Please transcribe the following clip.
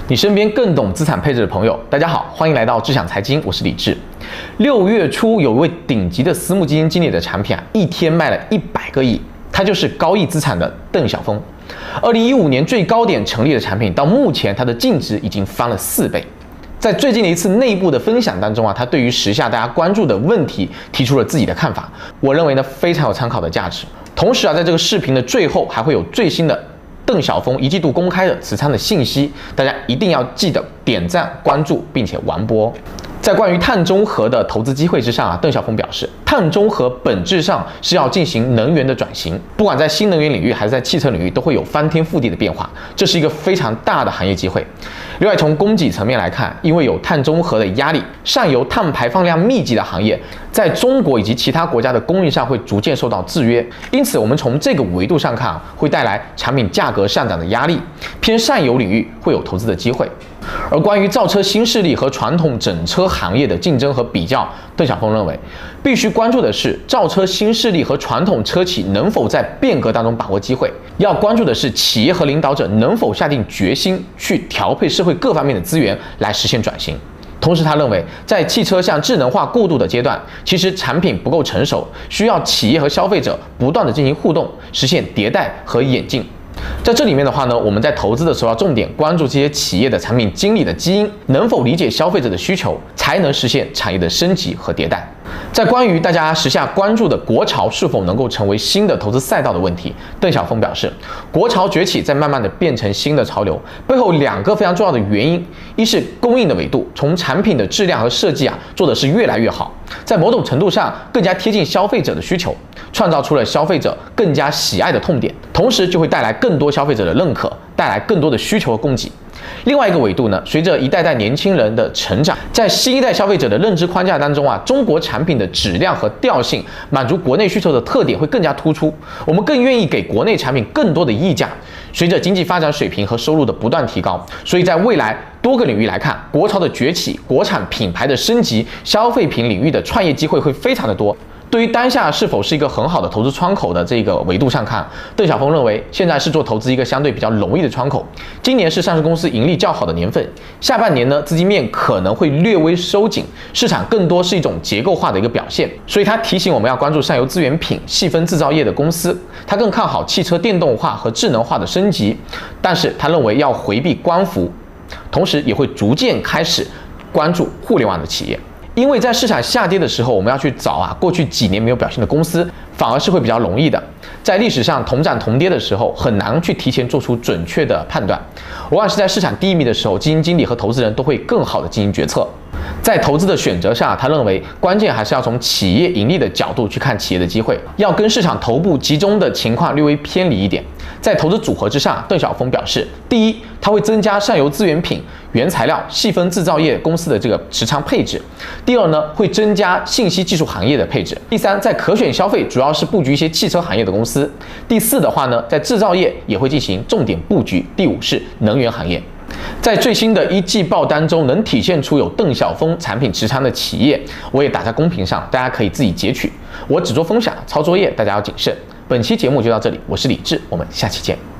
你身边更懂资产配置的朋友，大家好，欢迎来到智享财经，我是李志。6月初，有一位顶级的私募基金经理的产品一天卖了100个亿，他就是高毅资产的邓小峰。2015年最高点成立的产品，到目前它的净值已经翻了4倍。在最近的一次内部的分享当中他对于时下大家关注的问题提出了自己的看法，我认为呢非常有参考的价值。同时在这个视频的最后还会有最新的邓小峰1季度公开的持仓的信息，大家一定要记得点赞、关注，并且完播。在关于碳中和的投资机会之上邓小峰表示，碳中和本质上是要进行能源的转型，不管在新能源领域还是在汽车领域，都会有翻天覆地的变化，这是一个非常大的行业机会。另外，从供给层面来看，因为有碳中和的压力，上游碳排放量密集的行业，在中国以及其他国家的供应上会逐渐受到制约，因此我们从这个维度上看会带来产品价格上涨的压力，偏上游领域会有投资的机会。而关于造车新势力和传统整车行业的竞争和比较，邓小峰认为，必须关注的是造车新势力和传统车企能否在变革当中把握机会，要关注的是企业和领导者能否下定决心去调配社会各方面的资源来实现转型。同时他认为，在汽车向智能化过渡的阶段，其实产品不够成熟，需要企业和消费者不断的进行互动，实现迭代和演进。在这里面的话呢，我们在投资的时候要重点关注这些企业的产品经理的基因，能否理解消费者的需求，才能实现产业的升级和迭代。在关于大家时下关注的国潮是否能够成为新的投资赛道的问题，邓小峰表示，国潮崛起在慢慢的变成新的潮流，背后2个非常重要的原因，一是供应的维度，从产品的质量和设计做的是越来越好，在某种程度上更加贴近消费者的需求，创造出了消费者更加喜爱的痛点，同时就会带来更多消费者的认可，带来更多的需求和供给。另外一个维度呢，随着一代代年轻人的成长，在新一代消费者的认知框架当中中国产品的质量和调性满足国内需求的特点会更加突出，我们更愿意给国内产品更多的溢价。随着经济发展水平和收入的不断提高，所以在未来多个领域来看，国潮的崛起、国产品牌的升级、消费品领域的创业机会会非常的多。对于当下是否是一个很好的投资窗口的这个维度上看，邓小峰认为现在是做投资一个相对比较容易的窗口。今年是上市公司盈利较好的年份，下半年呢资金面可能会略微收紧，市场更多是一种结构化的一个表现。所以他提醒我们要关注上游资源品、细分制造业的公司，他更看好汽车电动化和智能化的升级，但是他认为要回避光伏，同时也会逐渐开始关注互联网的企业。因为在市场下跌的时候，我们要去找过去几年没有表现的公司，反而是会比较容易的。在历史上同涨同跌的时候，很难去提前做出准确的判断。往往是在市场低迷的时候，基金经理和投资人都会更好的进行决策。在投资的选择上，他认为关键还是要从企业盈利的角度去看企业的机会，要跟市场头部集中的情况略微偏离一点。在投资组合之上，邓小峰表示，第一，他会增加上游资源品、原材料、细分制造业公司的这个持仓配置；第二呢，会增加信息技术行业的配置；第三，在可选消费主要是布局一些汽车行业的公司；第四的话呢，在制造业也会进行重点布局；第五是能源行业。在最新的1季报当中，能体现出有邓小峰产品持仓的企业，我也打在公屏上，大家可以自己截取。我只做分享，操作业大家要谨慎。本期节目就到这里，我是李志，我们下期见。